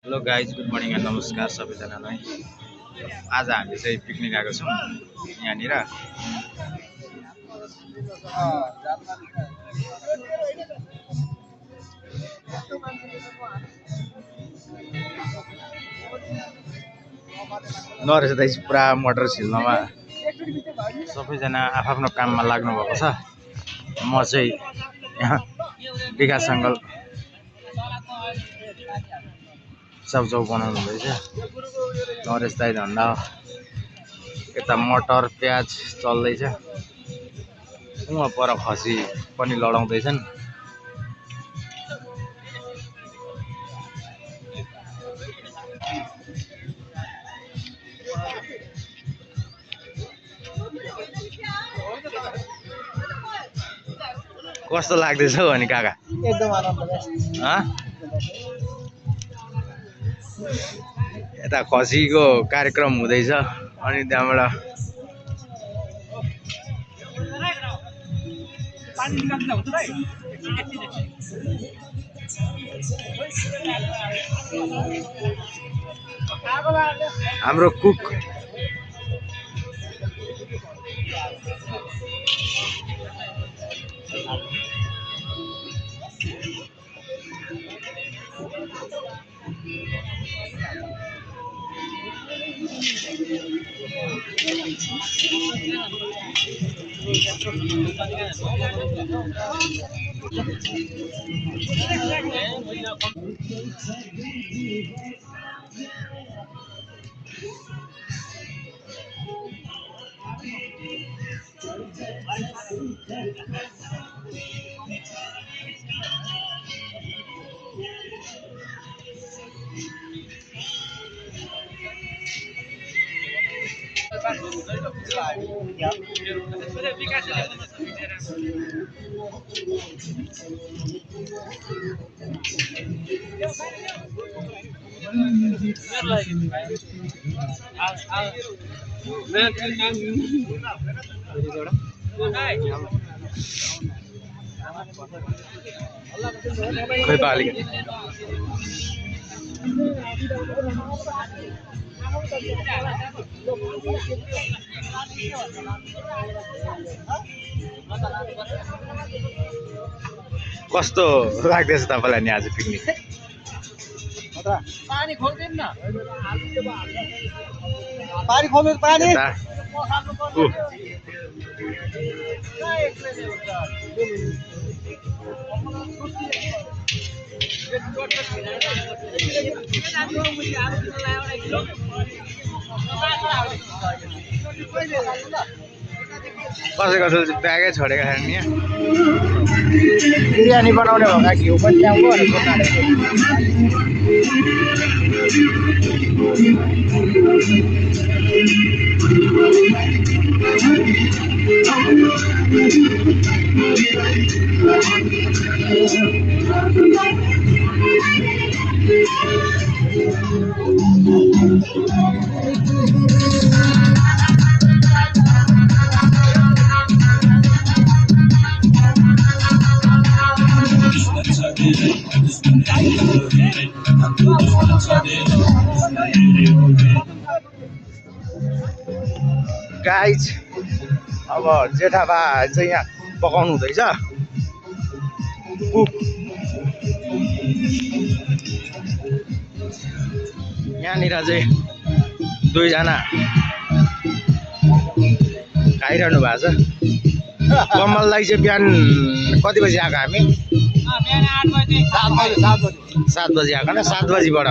Hello guys good morning and नमस्कार सबैजनालाई। आज हामी चाहिँ पिकनिक आएको छौँ यहाँनिर। नरेश दाइ पुरा मटर छिल्नमा सबैजना आफ्नो काममा लाग्नु भएको छ। म चाहिँ यहाँ विकास अङ्कल चाउचाउ बनाउनु हुँदैछ। नरेश दाइ धन्दा यता मटर प्याज चल्दैछ। उहाँ पर खसी पनि लडाउँदैछन्। कस्तो लाग्दैछ अनि काका? एकदम आनन्द। यता खसीको कार्यक्रम हुँदैछ अनि त्यहाँबाट हाम्रो कुक खोइ पाली कस्तो लाग्दैछ तपाईँलाई नि आज पिकनिक? पानी खोल्दैन न, पानी खोल्नु पानी कसै कसैले ब्यागै छोडेका छन् यहाँ। बिरयानी बनाउने हो कि घिउ पनि ल्याउनु अनि गाइज अब जेठाबा चाहिँ यहाँ पकाउनु हुँदैछ। कुक यहाँनिर चाहिँ दुईजना खाइरहनु भएको छ। कमललाई चाहिँ बिहान कति बजी आएको हामी? 7 बजी आएको न। 7 बजीबाट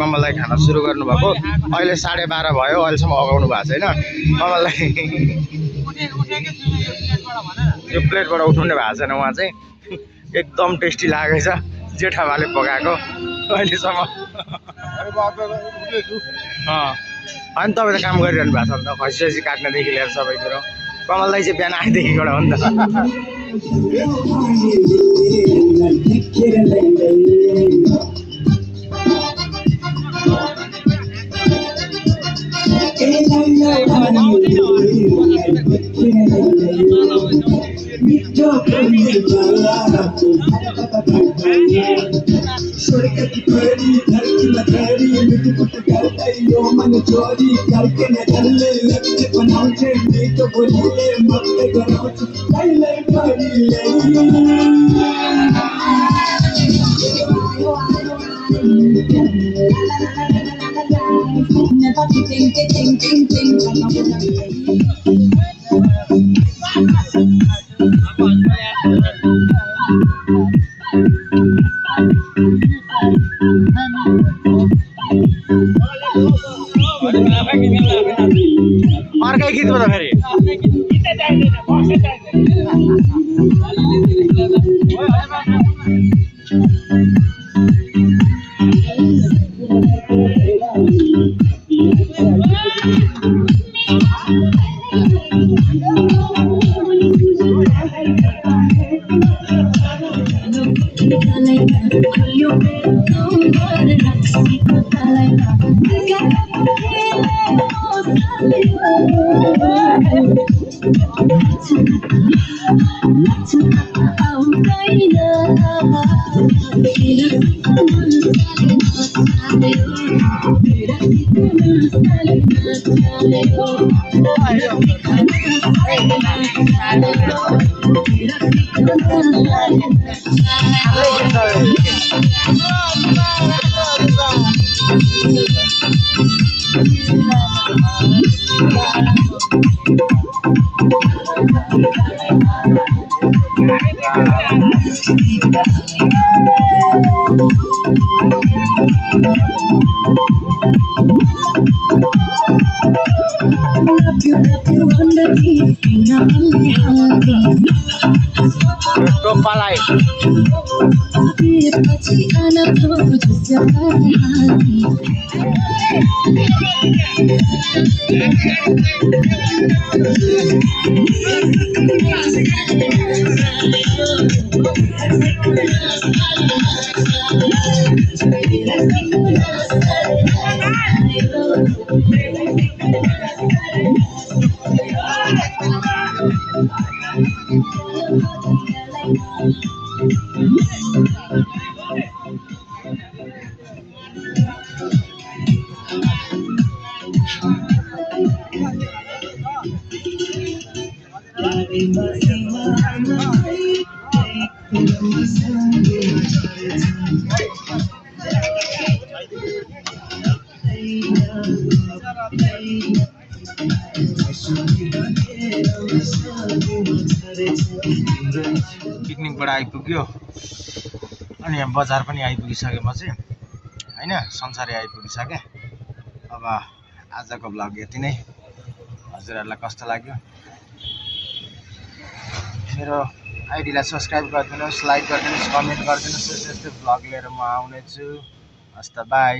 कमललाई खाना सुरु गर्नुभएको। अहिले 12:30 भयो, अहिलेसम्म अगाउनु भएको छैन। कमललाई यो प्लेटबाट उठाउनु भएको छैन। उहाँ चाहिँ एकदम टेस्टी लागेछ जेठाबाले पकाएको अहिलेसम्म। अनि तपाईँ त काम गरिरहनु भएको छ नि त, खसी काट्नदेखि लिएर सबै कुरो। कमललाई चाहिँ बिहान आएदेखिबाट हो नि त। स्वर्ग की परी धरती अर्कै गीत हो त फेरि टोप्पालाई पिकनिकबाट आइपुग्यो अनि यहाँ बजार पनि आइपुगिसकेँ म चाहिँ हैन संसारै आइपुगिसकेँ। अब आजको भ्लग यति नै। हजुरहरूलाई कस्तो लाग्यो मेरो आइडीलाई सब्स्क्राइब गरिदिनुहोस्, लाइक गरिदिनुहोस्, कमेन्ट गरिदिनुहोस्। यस्तै भ्लग लिएर म आउनेछु। हस् त बाई।